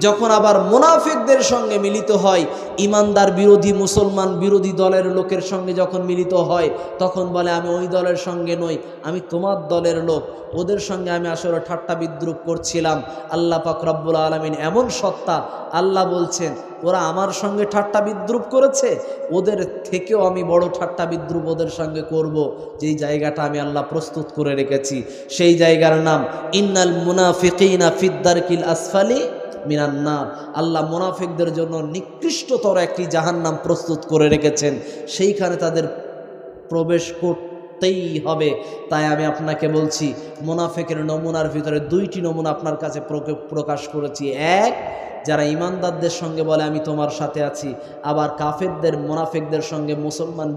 যখন আবার মুনাফিকদের সঙ্গে মিলিত হয়, ইমানদার বিরোধী, মুসলমান বিরোধী দলের লোকের সঙ্গে যখন মিলিত হয় তখন বলে আমি ওই দলের সঙ্গে নই, আমি তোমার দলের লোক। ওদের সঙ্গে আমি আসলে ঠাট্টা বিদ্রুপ করছিলাম। আল্লাহ পাক রব্বুল আলামিন এমন সত্তা, আল্লাহ বলছেন ওরা আমার সঙ্গে ঠাট্টা বিদ্রুপ করেছে, ওদের থেকেও আমি বড় ঠাট্টা বিদ্রুপ ওদের সঙ্গে করব। যেই জায়গাটা আমি আল্লাহ প্রস্তুত করে রেখেছি, সেই জায়গার নাম ইন্নাল মুনাফিকিনা ফিদ-দারকিল আসফালি মিনান নার। আল্লাহ মুনাফিকদের জন্য নিকৃষ্টতর একটি জাহান্নাম প্রস্তুত করে রেখেছেন, সেইখানে তাদের প্রবেশ করতেই হবে। তাই আমি আপনাকে বলছি, মুনাফিকের নমুনার ভিতরে 2টি নমুনা আপনার কাছে প্রকাশ করেছি। এক, যারা ইমানদারদের সঙ্গে বলে আমি তোমার সাথে আছি, আবার কাফেরদের, মুনাফিকদের সঙ্গে মুসলমান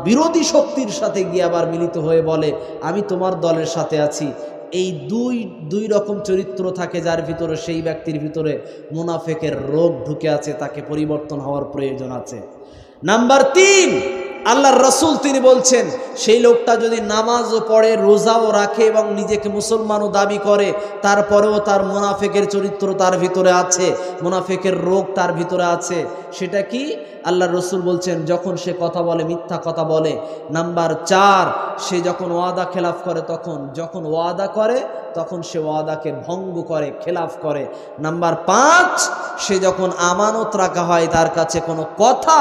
বিরোধী শক্তির সাথে গিয়ে আবার মিলিত হয়ে বলে আমি তোমার দলের সাথে আছি। এই দুই রকম চরিত্র থাকে যার ভিতরে, সেই ব্যক্তির ভিতরে মুনাফিকের রোগ ঢুকে আছে, তাকে পরিবর্তন হওয়ার প্রয়োজন আছে। নাম্বার 3, আল্লাহর রাসূল তিনি বলছেন সেই লোকটা যদি নামাজও পড়ে, রোজাও রাখে এবং নিজেকে মুসলমানও দাবি করে, তারপরেও তার মুনাফিকের চরিত্র তার ভিতরে আছে, মুনাফিকের রোগ তার ভিতরে আছে। সেটা কি? আল্লাহর রাসূল বলছেন যখন সে কথা বলে, মিথ্যা কথা বলে। নাম্বার 4, সে যখন ওয়াদা খেলাফ করে, যখন ওয়াদা করে তখন সে ওয়াদাকে ভঙ্গ করে, খেলাফ করে। নাম্বার 5, সে যখন আমানত রাখা হয়, তার কাছে কোনো কথা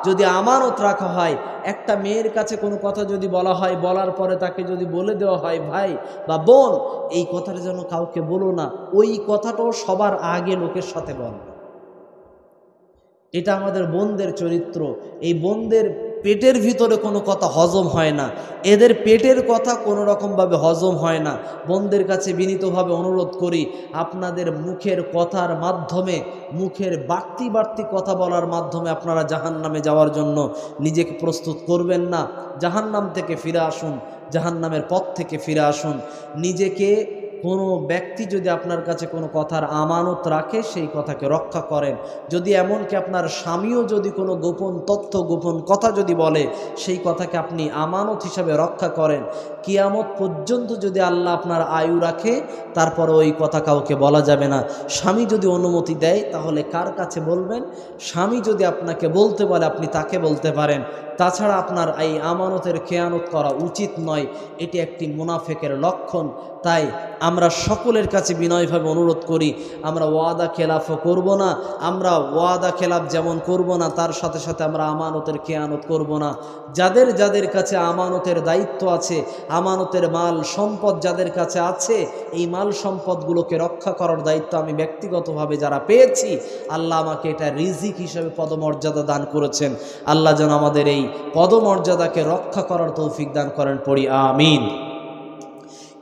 যদি আমানত রাখা হয়, একটা মেয়ের কাছে কোনো কথা যদি বলা হয়, বলার পরে তাকে যদি বলে দেওয়া হয় ভাই বা বোন এই কথাটা যেন কাউকে বলো না, ওই কথাটাও সবার আগে লোকের সাথে বলবে। এটা আমাদের বোনদের চরিত্র। এই বোনদের পেটের ভিতরে কোনো কথা হজম হয় না, এদের পেটের কথা কোনো রকমভাবে হজম হয় না। বোনদের কাছে বিনীতভাবে অনুরোধ করি, আপনাদের মুখের কথার মাধ্যমে, মুখের বাড়তি বাড়তি কথা বলার মাধ্যমে আপনারা জাহান্নামে যাওয়ার জন্য নিজেকে প্রস্তুত করবেন না। জাহান্নাম থেকে ফিরে আসুন, জাহান্নামের পথ থেকে ফিরে আসুন। নিজেকে, কোনো ব্যক্তি যদি আপনার কাছে কোনো কথার আমানত রাখে, সেই কথাকে রক্ষা করেন। যদি এমনকি আপনার স্বামীও যদি কোনো গোপন তথ্য, গোপন কথা যদি বলে, সেই কথাকে আপনি আমানত হিসাবে রক্ষা করেন। কিয়ামত পর্যন্ত যদি আল্লাহ আপনার আয়ু রাখে, তারপরে ওই কথা কাউকে বলা যাবে না। স্বামী যদি অনুমতি দেয় তাহলে কার কাছে বলবেন? স্বামী যদি আপনাকে বলতে বলে আপনি তাকে বলতে পারেন, তাছাড়া আপনার এই আমানতের খেয়ানত করা উচিত নয়, এটি একটি মুনাফিকের লক্ষণ। তাই আমরা সকলের কাছে বিনয়ভাবে অনুরোধ করি, আমরা ওয়াদা খেলাফও করব না, আমরা ওয়াদা খেলাফ যেমন করব না, তার সাথে সাথে আমরা আমানতের খেয়ানত করব না। যাদের যাদের কাছে আমানতের দায়িত্ব আছে, আমানতের মাল সম্পদ যাদের কাছে আছে, এই মাল সম্পদগুলোকে রক্ষা করার দায়িত্ব আমি ব্যক্তিগতভাবে যারা পেয়েছি, আল্লাহ আমাকে এটা রিজিক হিসেবে পদমর্যাদা দান করেছেন। আল্লাহ যেন আমাদের এই পদমর্যাদাকে রক্ষা করার তৌফিক দান করেন, পড়ি আমিন।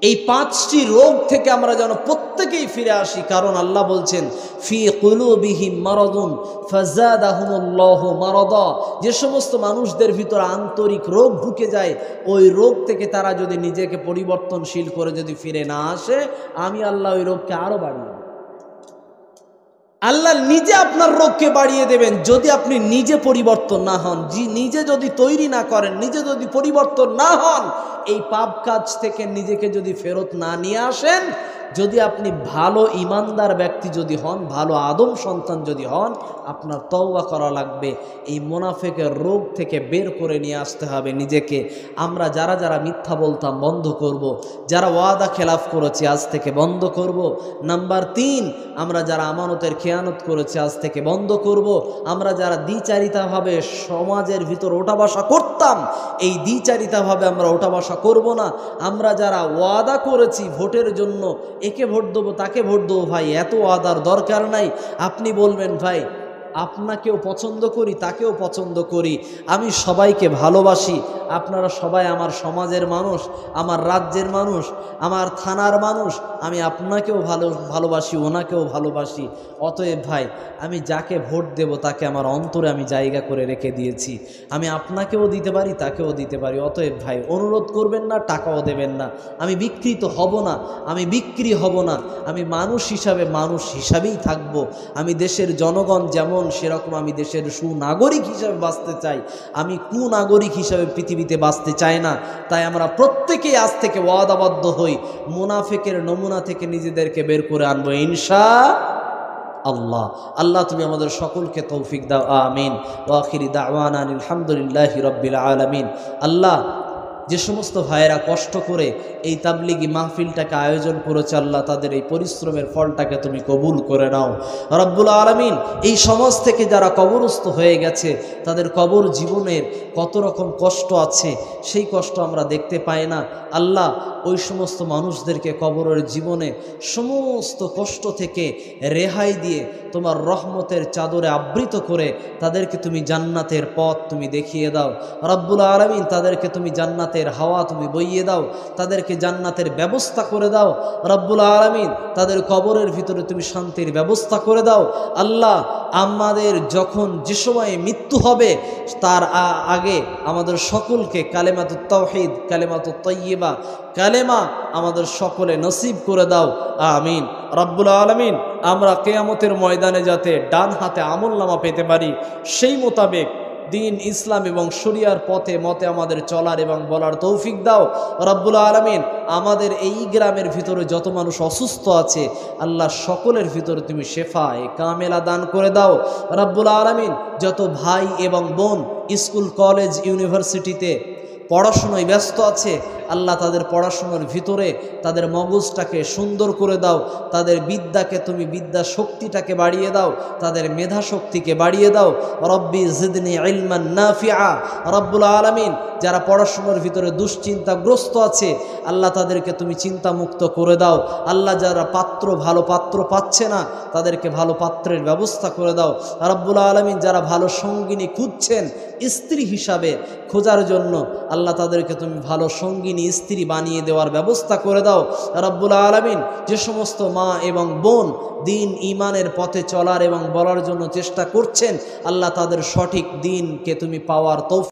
এই 5টি রোগ থেকে আমরা যেন প্রত্যেকেই ফিরে আসি, কারণ আল্লাহ বলছেন ফি কুলুবিহিম মারাদুন ফাযাদাহুমুল্লাহু মারাদা। যে সমস্ত মানুষদের ভিতর আন্তরিক রোগ ঢুকে যায়, ওই রোগ থেকে তারা যদি নিজেকে পরিবর্তনশীল করে যদি ফিরে না আসে, আমি আল্লাহ ওই রোগকে আরো বাড়িয়ে দেব। আল্লাহ নিজে আপনার রোগকে বাড়িয়ে দেবেন যদি আপনি নিজে পরিবর্তন না হন, নিজে যদি তৈরি না করেন, নিজে যদি পরিবর্তন না হন, এই পাপ কাজ থেকে নিজেকে যদি ফেরত না নিয়ে আসেন, যদি আপনি ভালো ইমানদার ব্যক্তি যদি হন, ভালো আদম সন্তান যদি হন, আপনার তওবা করা লাগবে। এই মুনাফিকের রোগ থেকে বের করে নিয়ে আসতে হবে নিজেকে। আমরা যারা যারা মিথ্যা বলতাম বন্ধ করব, যারা ওয়াদা খেলাফ করেছি আজ থেকে বন্ধ করব। নাম্বার 3, আমরা যারা আমানতের খেয়ানত করেছি আজ থেকে বন্ধ করব। আমরা যারা দ্বিচারিতাভাবে সমাজের ভিতর ওঠা বসা করতাম, এই দ্বিচারিতাভাবে আমরা ওঠা বসা করব না। আমরা যারা ওয়াদা করেছি ভোটের জন্য, একে ভোট দেবো তাকে ভোট দেবো, ভাই এত ওয়াদার দরকার নাই। আপনি বলবেন ভাই আপনাকেও পছন্দ করি, তাকেও পছন্দ করি, আমি সবাইকে ভালোবাসি, আপনারা সবাই আমার সমাজের মানুষ, আমার রাজ্যের মানুষ, আমার থানার মানুষ, আমি আপনাকেও ভালোবাসি, ওনাকেও ভালোবাসি। অতএব ভাই আমি যাকে ভোট দেব তাকে আমার অন্তরে আমি জায়গা করে রেখে দিয়েছি, আমি আপনাকেও দিতে পারি, তাকেও দিতে পারি। অতএব ভাই অনুরোধ করবেন না, টাকাও দেবেন না, আমি বিকৃত হব না, আমি বিক্রি হব না, আমি মানুষ হিসাবেই থাকব। আমি দেশের জনগণ যেমন সেরকম আমি দেশের সুনাগরিক হিসাবে বাঁচতে চাই, আমি কুনাগরিক হিসাবে পৃথিবীতে বাঁচতে চাই না। তাই আমরা প্রত্যেকেই আজ থেকে ওয়াদাবদ্ধ হই, মুনাফিকের নমুনা থেকে নিজেদেরকে বের করে আনবো ইনশাআল্লাহ। আল্লাহ তুমি আমাদের সকলকে তৌফিক দাও, আমিন। ওয়া আখিরি দাওয়ানা আলহামদুলিল্লাহি রাব্বিল আলামিন। আল্লাহ যে সমস্ত ভাইয়েরা কষ্ট করে এই তাবলিগি মাহফিলটাকে আয়োজন করেছে, আল্লাহ তাদের এই পরিশ্রমের ফলটাকে তুমি কবুল করে নাও রব্বুল আলামিন। এই সমাজ থেকে যারা কবরস্থ হয়ে গেছে, তাদের কবর জীবনের কত রকম কষ্ট আছে, সেই কষ্ট আমরা দেখতে পাই না। আল্লাহ ওই সমস্ত মানুষদেরকে কবরের জীবনে সমস্ত কষ্ট থেকে রেহাই দিয়ে তোমার রহমতের চাদরে আবৃত করে তাদেরকে তুমি জান্নাতের পথ তুমি দেখিয়ে দাও রব্বুল আলামিন। তাদেরকে তুমি জান্নাতের হাওয়া তুমি বইয়ে দাও, তাদেরকে জান্নাতের ব্যবস্থা করে দাও রব্বুল আলামিন। তাদের কবরের ভিতরে তুমি শান্তির ব্যবস্থা করে দাও। আল্লাহ আমাদের যখন যে সময়ে মৃত্যু হবে, তার আগে আমাদের সকলকে কালেমাতুত তাওহীদ, কালেমাতুত তাইয়্যিবা, কালেমা আমাদের সকলে নসিব করে দাও, আমিন রব্বুল আলামিন। আমরা কিয়ামতের ময়দানে যাতে ডান হাতে আমলনামা পেতে পারি, সেই মোতাবেক দিন ইসলাম এবং শরিয়ার পথে মতে আমাদের চলার এবং বলার তৌফিক দাও রব্বুল আলামিন। আমাদের এই গ্রামের ভিতরে যত মানুষ অসুস্থ আছে, আল্লাহ সকলের ভিতরে তুমি শেফায়ে কামেলা দান করে দাও রব্বুল আলামিন। যত ভাই এবং বোন স্কুল কলেজ ইউনিভার্সিটিতে পড়াশোনায় ব্যস্ত আছে, আল্লাহ তাদের পড়াশোনার ভিতরে তাদের মগজটাকে সুন্দর করে দাও, তাদের বিদ্যাকে তুমি বিদ্যা শক্তিটাকে বাড়িয়ে দাও, তাদের মেধা শক্তিকে বাড়িয়ে দাও। রব্বি জিদনি ইলমান নাফিআ রব্বুল আলামিন। যারা পড়াশোনার ভিতরে দুশ্চিন্তাগ্রস্ত আছে, আল্লাহ তাদেরকে তুমি চিন্তামুক্ত করে দাও। আল্লাহ যারা ভালো পাত্র পাচ্ছে না, তাদেরকে ভালো পাত্রের ব্যবস্থা করে দাও রব্বুল আলামিন। যারা ভালো সঙ্গিনী খুঁজছেন স্ত্রী হিসাবে খোঁজার জন্য, আল্লাহ তাদেরকে তুমি ভালো সঙ্গিনী স্ত্রী বানিয়ে দেওয়ার ব্যবস্থা করে দাও রব্বুল আলামিন। যে সমস্ত মা এবং বোন দিন ইমানের পথে চলার এবং বলার জন্য চেষ্টা করছেন, আল্লাহ তাদের সঠিক দিনকে তুমি পাওয়ার তৌফিক